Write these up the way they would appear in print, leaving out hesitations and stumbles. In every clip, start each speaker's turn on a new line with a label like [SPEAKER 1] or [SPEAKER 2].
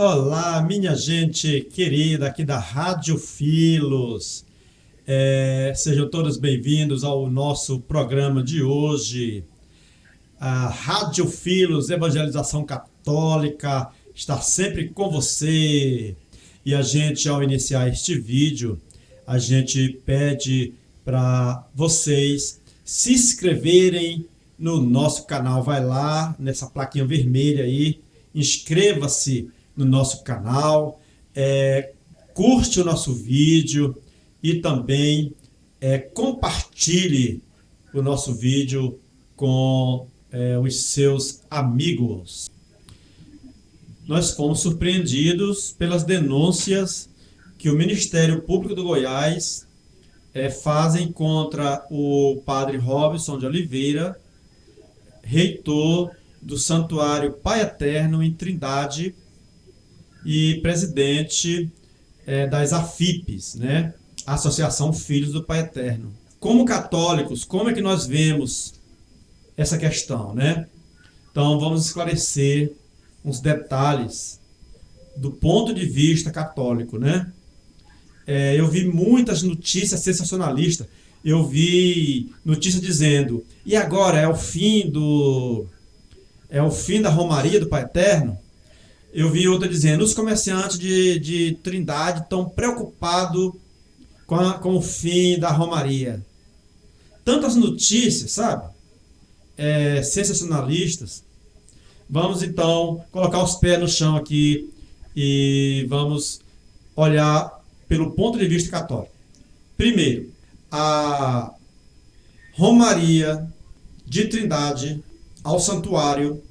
[SPEAKER 1] Olá, minha gente querida aqui da Rádio Filos. Sejam todos bem-vindos ao nosso programa de hoje. A Rádio Filos, Evangelização Católica, está sempre com você. E a gente, ao iniciar este vídeo, a gente pede para vocês se inscreverem no nosso canal. Vai lá, nessa plaquinha vermelha aí, inscreva-se no nosso canal, curte o nosso vídeo e também compartilhe o nosso vídeo com os seus amigos. Nós fomos surpreendidos pelas denúncias que o Ministério Público do Goiás fazem contra o padre Robson de Oliveira, reitor do Santuário Pai Eterno em Trindade e presidente das AFIPs, né? Associação Filhos do Pai Eterno. Como católicos, como é que nós vemos essa questão, né? Então vamos esclarecer uns detalhes do ponto de vista católico, né? Eu vi muitas notícias sensacionalistas. Eu vi notícia dizendo: e agora é o fim da Romaria do Pai Eterno? Eu vi outra dizendo: os comerciantes de Trindade estão preocupados com o fim da Romaria. Tantas notícias, sabe? Sensacionalistas. Vamos então colocar os pés no chão aqui e vamos olhar pelo ponto de vista católico. Primeiro, a Romaria de Trindade ao Santuário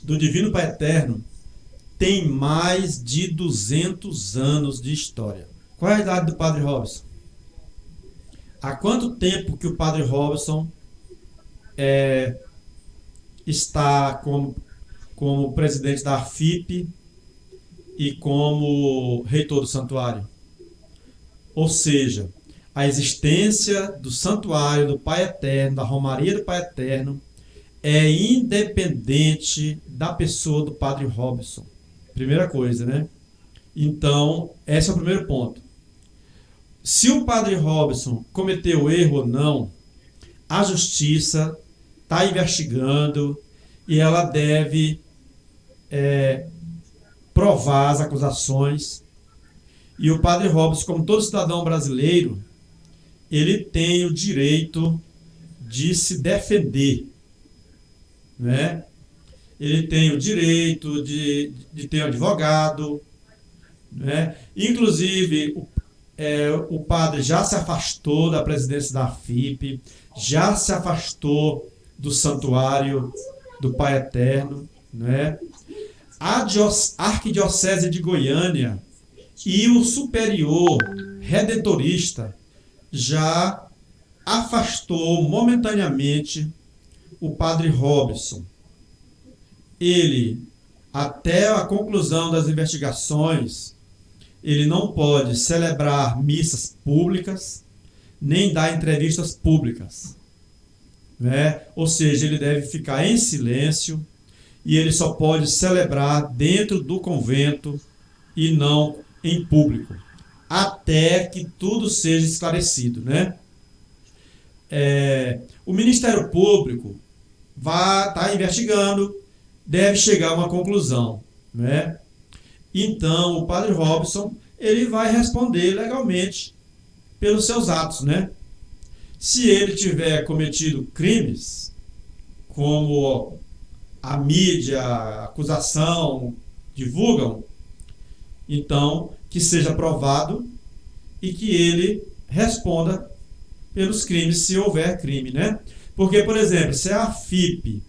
[SPEAKER 1] do Divino Pai Eterno tem mais de 200 anos de história. Qual é a idade do Padre Robson? Há quanto tempo que o Padre Robson está como presidente da AFIP e como reitor do santuário? Ou seja, a existência do Santuário do Pai Eterno, da Romaria do Pai Eterno, é independente da pessoa do Padre Robson. Primeira coisa, né? Então, esse é o primeiro ponto. Se o Padre Robson cometeu erro ou não, a justiça está investigando e ela deve provar as acusações. E o Padre Robson, como todo cidadão brasileiro, ele tem o direito de se defender, né? Ele tem o direito de ter um advogado, né? Inclusive, o padre já se afastou da presidência da AFIP, já se afastou do Santuário do Pai Eterno, né? A Arquidiocese de Goiânia e o Superior Redentorista já afastou momentaneamente o Padre Robson. Ele, até a conclusão das investigações, ele não pode celebrar missas públicas, nem dar entrevistas públicas, né? Ou seja, ele deve ficar em silêncio e ele só pode celebrar dentro do convento e não em público, até que tudo seja esclarecido, né? O Ministério Público vai estar investigando, deve chegar a uma conclusão, né? Então, o Padre Robson, ele vai responder legalmente pelos seus atos, né? Se ele tiver cometido crimes, como a mídia, a acusação divulgam, então que seja provado e que ele responda pelos crimes, se houver crime, né? Porque, por exemplo, se a AFIP,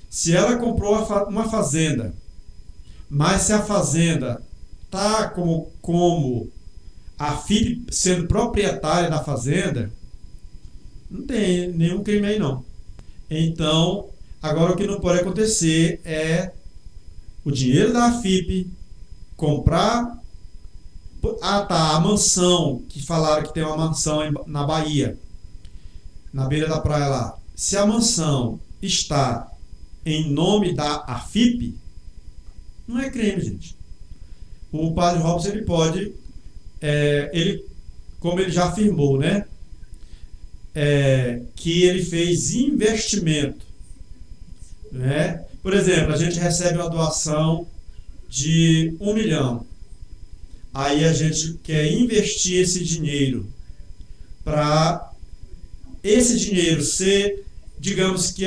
[SPEAKER 1] se ela comprou uma fazenda, mas se a fazenda está como a AFIP sendo proprietária da fazenda, não tem nenhum crime aí não. Então, agora o que não pode acontecer é o dinheiro da AFIP comprar a mansão, que falaram que tem uma mansão na Bahia, na beira da praia lá. Se a mansão está em nome da AFIP, não é crime, gente. o padre Robson ele pode, como ele já afirmou, né, que ele fez investimento, né? Por exemplo, a gente recebe uma doação de 1 milhão, aí a gente quer investir esse dinheiro para esse dinheiro ser, digamos que,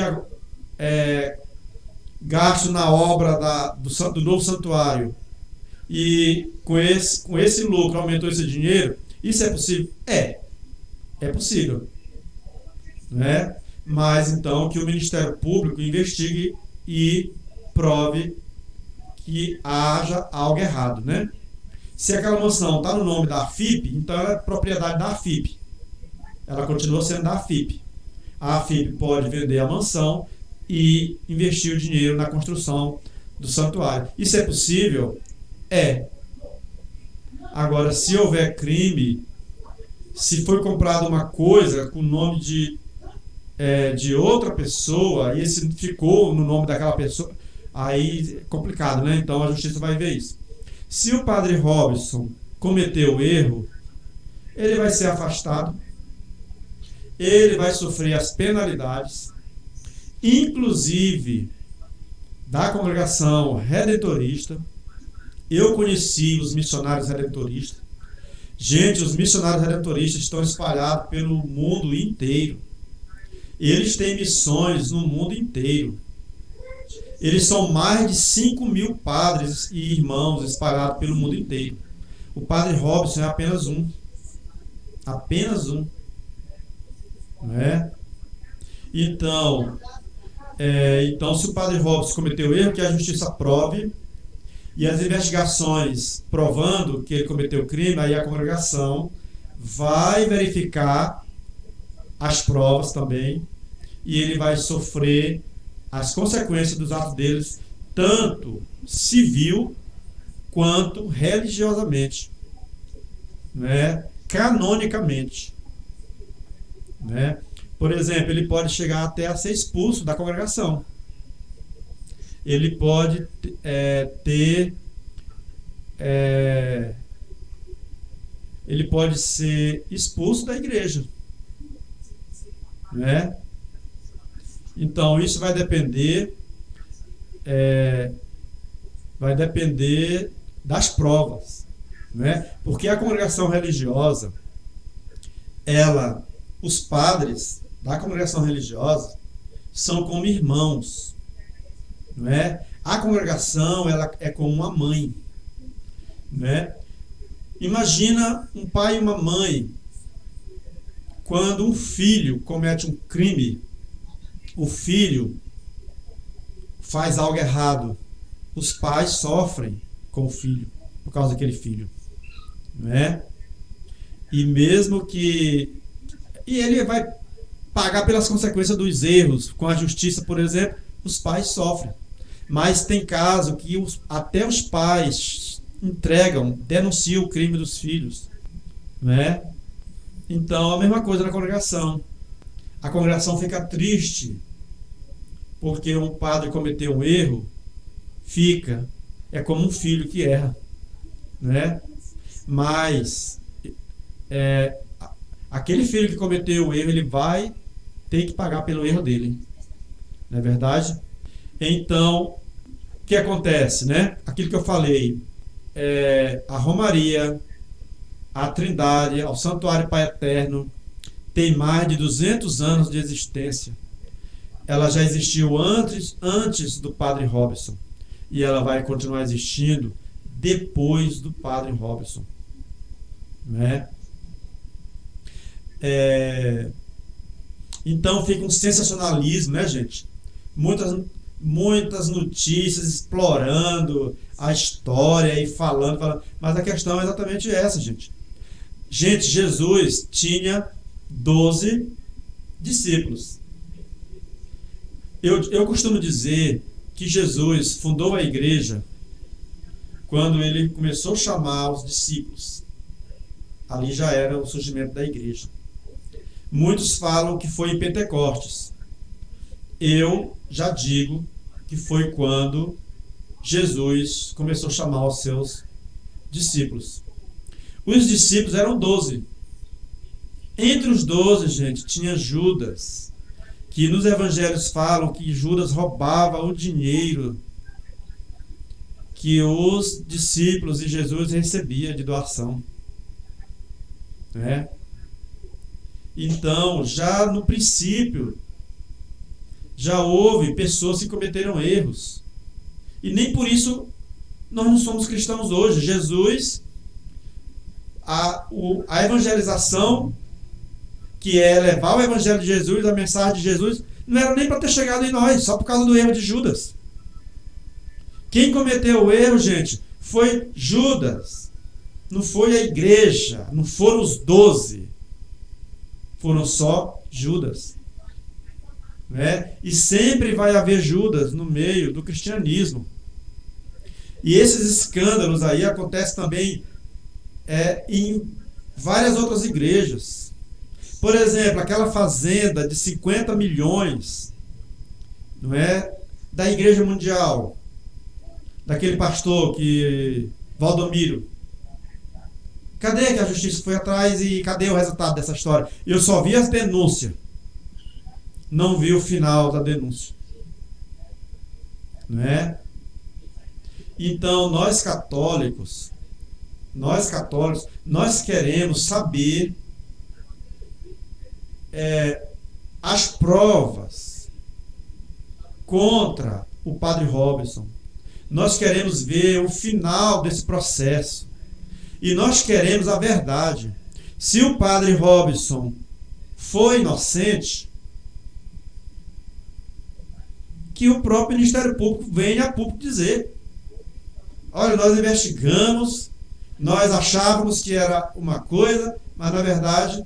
[SPEAKER 1] gasto na obra do novo santuário, e com esse lucro aumentou esse dinheiro, isso é possível? É possível, né? Mas então que o Ministério Público investigue e prove que haja algo errado, né? Se aquela mansão está no nome da AFIP, então ela é propriedade da AFIP. Ela continua sendo da AFIP. A AFIP pode vender a mansão e investir o dinheiro na construção do santuário. Isso é possível? Agora, se houver crime, se foi comprada uma coisa com o nome de outra pessoa e esse ficou no nome daquela pessoa, aí é complicado, né? Então a justiça vai ver isso. Se o padre Robson cometeu erro, ele vai ser afastado, ele vai sofrer as penalidades, inclusive da congregação redentorista. Eu conheci os missionários redentoristas. Gente, os missionários redentoristas estão espalhados pelo mundo inteiro. Eles têm missões no mundo inteiro. Eles são mais de 5.000 padres e irmãos espalhados pelo mundo inteiro. O padre Robson é apenas um. Apenas um. Né? Então, se o padre Robson cometeu erro, que a justiça prove, e as investigações provando que ele cometeu crime, aí a congregação vai verificar as provas também, e ele vai sofrer as consequências dos atos deles, tanto civil quanto religiosamente, né? Canonicamente, né? Por exemplo, ele pode chegar até a ser expulso da congregação. Ele pode ele pode ser expulso da igreja, né? Então isso vai depender das provas, né? Porque a congregação religiosa, os padres da congregação religiosa são como irmãos, não é? A congregação ela é como uma mãe, né? Imagina um pai e uma mãe, quando um filho comete um crime, o filho faz algo errado, os pais sofrem com o filho por causa daquele filho, né? E mesmo que ele vai pagar pelas consequências dos erros com a justiça, por exemplo, os pais sofrem. Mas tem caso que até os pais denunciam o crime dos filhos, né? Então, a mesma coisa na congregação. A congregação fica triste porque um padre cometeu um erro, é como um filho que erra, né? Mas aquele filho que cometeu o erro, ele vai ter que pagar pelo erro dele, não é verdade? Então, o que acontece, né? Aquilo que eu falei, a Romaria, a Trindade, o Santuário Pai Eterno, tem mais de 200 anos de existência. Ela já existiu antes do padre Robson, e ela vai continuar existindo depois do padre Robson, né? Então fica um sensacionalismo, né, gente? Muitas notícias explorando a história e falando, mas a questão é exatamente essa, gente. Jesus tinha 12 discípulos. Eu costumo dizer que Jesus fundou a igreja quando ele começou a chamar os discípulos. Ali já era o surgimento da igreja. Muitos falam que foi em Pentecostes. Eu já digo que foi quando Jesus começou a chamar os seus discípulos. Os discípulos eram 12. Entre os 12, gente, tinha Judas, que nos evangelhos falam que Judas roubava o dinheiro que os discípulos e Jesus recebia de doação. Né? Então, já no princípio, já houve pessoas que cometeram erros. E nem por isso nós não somos cristãos hoje. Jesus, a evangelização, que é levar o evangelho de Jesus, a mensagem de Jesus, não era nem para ter chegado em nós, só por causa do erro de Judas. Quem cometeu o erro, gente, foi Judas. Não foi a igreja, não foram os 12. Foram só Judas. Né? E sempre vai haver Judas no meio do cristianismo. E esses escândalos aí acontecem também em várias outras igrejas. Por exemplo, aquela fazenda de 50 milhões, não é? Da Igreja Mundial, daquele pastor Valdomiro. Cadê que a justiça foi atrás e cadê o resultado dessa história? Eu só vi as denúncias. Não vi o final da denúncia. Não é? Então, nós católicos, nós queremos saber as provas contra o padre Robson. Nós queremos ver o final desse processo. E nós queremos a verdade. Se o padre Robson foi inocente, que o próprio Ministério Público venha a público dizer: olha, nós investigamos, nós achávamos que era uma coisa, mas na verdade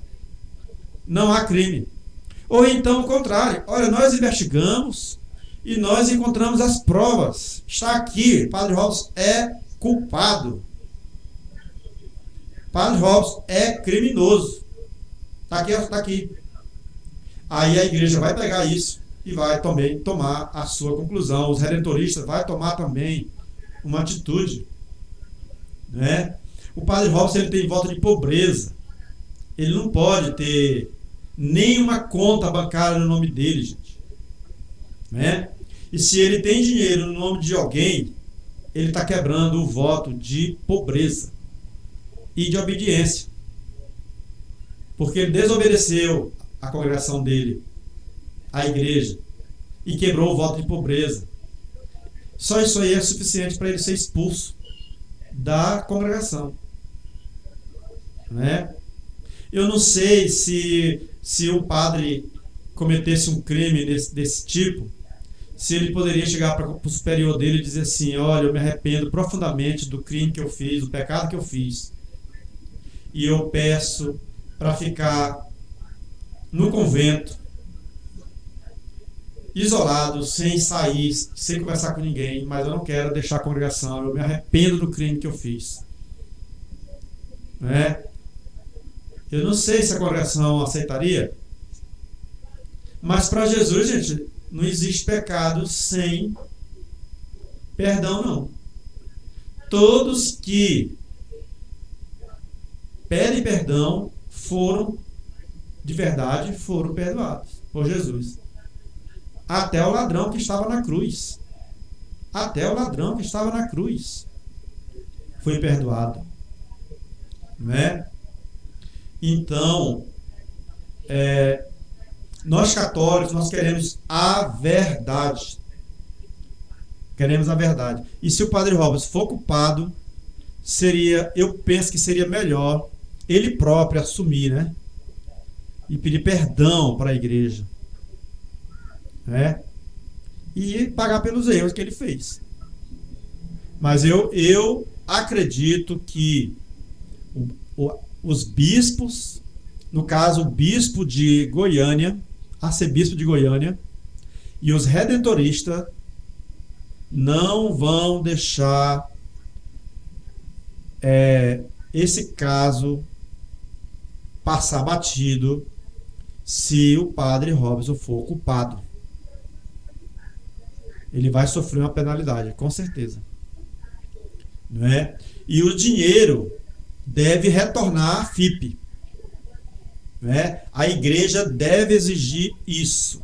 [SPEAKER 1] não há crime. Ou então o contrário: olha, nós investigamos e nós encontramos as provas. Está aqui, Padre Robson é culpado. Padre Robson é criminoso. Está aqui, está aqui. Aí a igreja vai pegar isso e vai também tomar a sua conclusão. Os redentoristas vão tomar também uma atitude. Né? O Padre Robson, ele tem voto de pobreza. Ele não pode ter nenhuma conta bancária no nome dele, gente. Né? E se ele tem dinheiro no nome de alguém, ele está quebrando o voto de pobreza e de obediência. Porque ele desobedeceu a congregação dele, a igreja, e quebrou o voto de pobreza. Só isso aí é suficiente para ele ser expulso da congregação. Né? Eu não sei se o padre cometesse um crime desse tipo, se ele poderia chegar para o superior dele e dizer assim: olha, eu me arrependo profundamente do crime que eu fiz, do pecado que eu fiz, e eu peço para ficar no convento, isolado, sem sair, sem conversar com ninguém, mas eu não quero deixar a congregação, eu me arrependo do crime que eu fiz. Né? Eu não sei se a congregação aceitaria, mas para Jesus, gente, não existe pecado sem perdão, não. Todos que pedem perdão de verdade, foram perdoados por Jesus. Até o ladrão que estava na cruz. Até o ladrão que estava na cruz foi perdoado. Né? Então, nós católicos, nós queremos a verdade. Queremos a verdade. E se o padre Robson for culpado, eu penso que seria melhor ele próprio assumir, né? E pedir perdão para a igreja. Né? E pagar pelos erros que ele fez. Mas eu acredito que os bispos, no caso o bispo de Goiânia, arcebispo de Goiânia, e os redentoristas não vão deixar esse caso passar batido se o padre Robson for culpado. Ele vai sofrer uma penalidade, com certeza. não é? E o dinheiro deve retornar à FIP. Não é? A igreja deve exigir isso.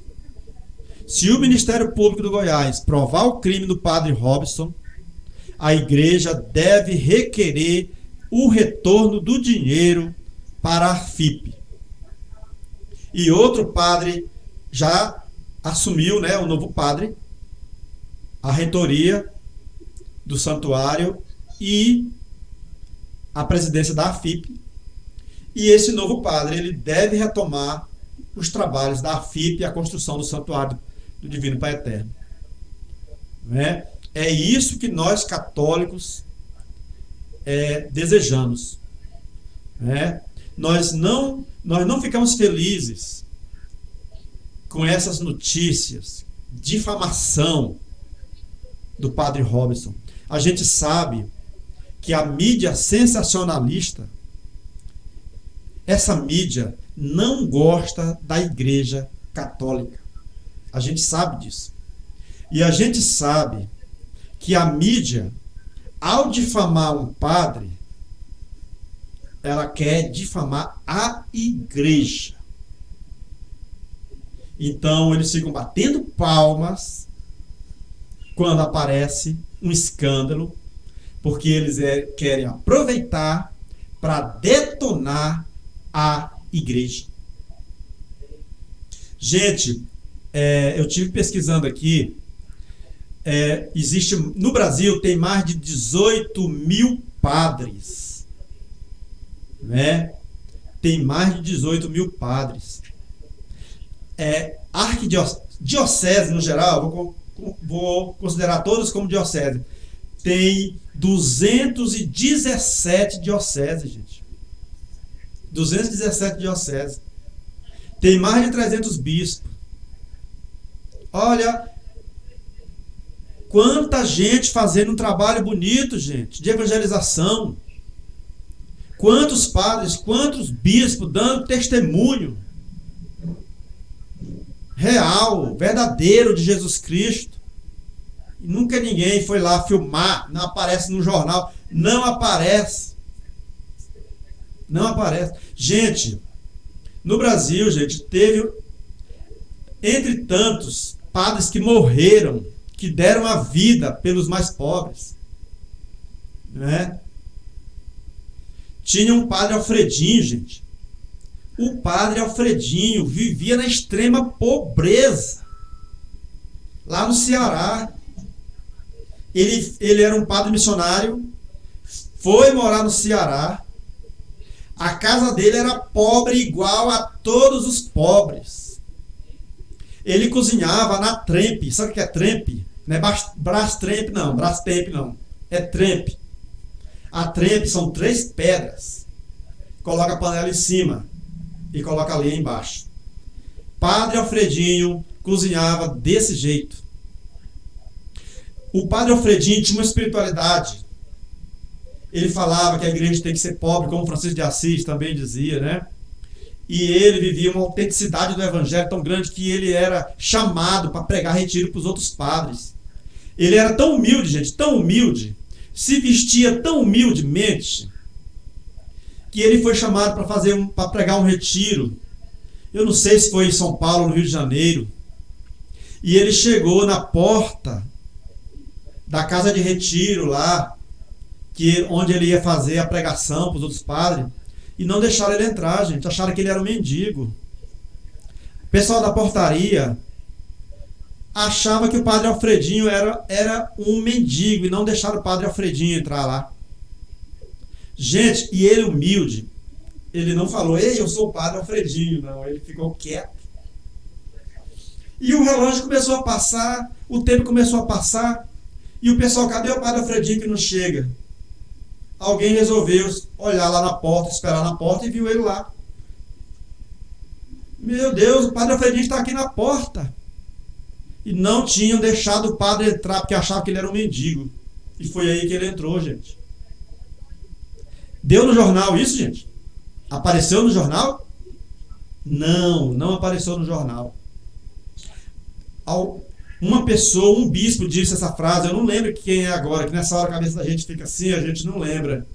[SPEAKER 1] Se o Ministério Público do Goiás provar o crime do padre Robson, a igreja deve requerer o retorno do dinheiro para a FIP. E outro padre já assumiu, né, o novo padre, a reitoria do santuário e a presidência da AFIP. E esse novo padre, ele deve retomar os trabalhos da AFIP e a construção do santuário do Divino Pai Eterno. Né? É isso que nós católicos desejamos. Né? Nós não ficamos felizes com essas notícias, difamação do padre Robson. A gente sabe que a mídia sensacionalista, essa mídia não gosta da Igreja Católica. A gente sabe disso. E a gente sabe que a mídia, ao difamar um padre, ela quer difamar a igreja. Então eles ficam batendo palmas quando aparece um escândalo, porque eles querem aproveitar para detonar a igreja. Gente, eu tive pesquisando aqui, existe no Brasil tem mais de 18 mil padres, né? Tem mais de 18 mil padres. Arquidiocese no geral, vou considerar todas como diocese, tem 217 dioceses, gente. 217 dioceses. Tem mais de 300 bispos. Olha, quanta gente fazendo um trabalho bonito, gente, de evangelização. Quantos padres, quantos bispos dando testemunho real, verdadeiro de Jesus Cristo. E nunca ninguém foi lá filmar, não aparece no jornal, não aparece. Não aparece. Gente, no Brasil, gente, teve, entre tantos, padres que morreram, que deram a vida pelos mais pobres. Né? Tinha um padre Alfredinho, gente. O padre Alfredinho vivia na extrema pobreza, lá no Ceará. Ele era um padre missionário, foi morar no Ceará. A casa dele era pobre igual a todos os pobres. Ele cozinhava na trempe. Sabe o que é trempe? Não é Brastemp não. É trempe. A trempe são 3 pedras. Coloca a panela em cima e coloca a lenha embaixo. Padre Alfredinho cozinhava desse jeito. O padre Alfredinho tinha uma espiritualidade. Ele falava que a igreja tem que ser pobre, como Francisco de Assis também dizia, né? E ele vivia uma autenticidade do evangelho tão grande que ele era chamado para pregar retiro para os outros padres. Ele era tão humilde, gente, tão humilde, se vestia tão humildemente, que ele foi chamado para pregar um retiro. Eu não sei se foi em São Paulo, no Rio de Janeiro. E ele chegou na porta da casa de retiro lá, onde ele ia fazer a pregação para os outros padres, e não deixaram ele entrar, gente. Acharam que ele era um mendigo. O pessoal da portaria achava que o padre Alfredinho era um mendigo, e não deixaram o padre Alfredinho entrar lá. Gente, e ele humilde, ele não falou, ei, eu sou o padre Alfredinho, não. Ele ficou quieto. E o relógio começou a passar, o tempo começou a passar, e o pessoal, cadê o padre Alfredinho que não chega? Alguém resolveu olhar lá na porta, esperar na porta e viu ele lá. Meu Deus, o padre Alfredinho está aqui na porta. E não tinham deixado o padre entrar porque achavam que ele era um mendigo. E foi aí que ele entrou, gente. Deu no jornal isso, gente? Apareceu no jornal? Não apareceu no jornal. Uma pessoa, um bispo disse essa frase, eu não lembro quem é agora, que nessa hora a cabeça da gente fica assim, a gente não lembra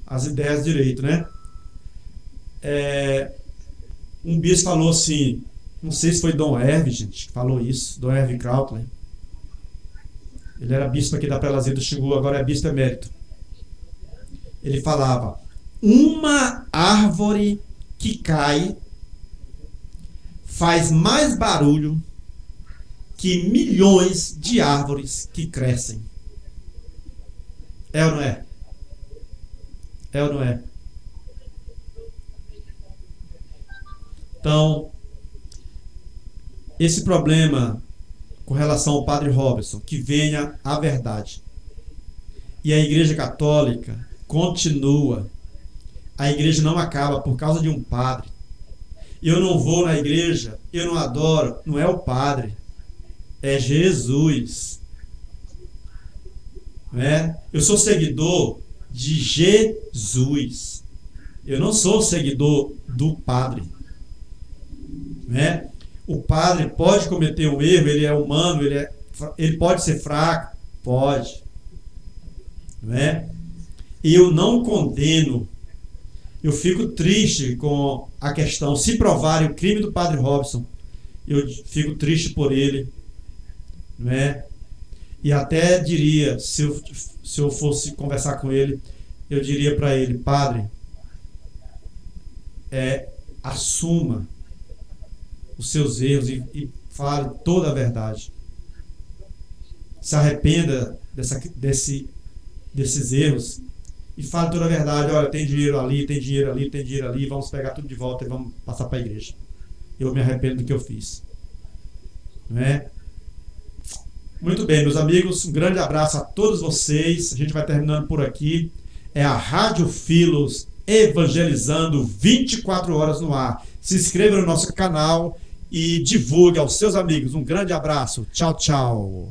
[SPEAKER 1] as ideias direito, né? Um bispo falou assim, não sei se foi Dom Herve, gente, que falou isso, Dom Herve Krautler. Ele era bispo aqui da Prelazia do Xingu, agora é bispo emérito. Ele falava, uma árvore que cai faz mais barulho que milhões de árvores que crescem. É ou não é? É ou não é? Então, esse problema com relação ao Padre Robertson, que venha a verdade. E a Igreja Católica continua. A igreja não acaba por causa de um padre. Eu não vou na igreja, eu não adoro, não é o padre, é Jesus. Né? Eu sou seguidor de Jesus. Eu não sou seguidor do padre. Né? O padre pode cometer um erro, ele é humano, ele pode ser fraco, pode. Né? Eu não condeno. Eu fico triste com a questão, se provarem o crime do Padre Robertson, eu fico triste por ele, né? E até diria, se eu fosse conversar com ele, eu diria para ele, padre, assuma os seus erros e fale toda a verdade. Se arrependa desses erros e fale toda a verdade. Olha, tem dinheiro ali, tem dinheiro ali, tem dinheiro ali, vamos pegar tudo de volta e vamos passar para a igreja. Eu me arrependo do que eu fiz. Não é? Muito bem, meus amigos, um grande abraço a todos vocês. A gente vai terminando por aqui. É a Rádio Filos evangelizando 24 horas no ar. Se inscreva no nosso canal e divulgue aos seus amigos. Um grande abraço. Tchau, tchau.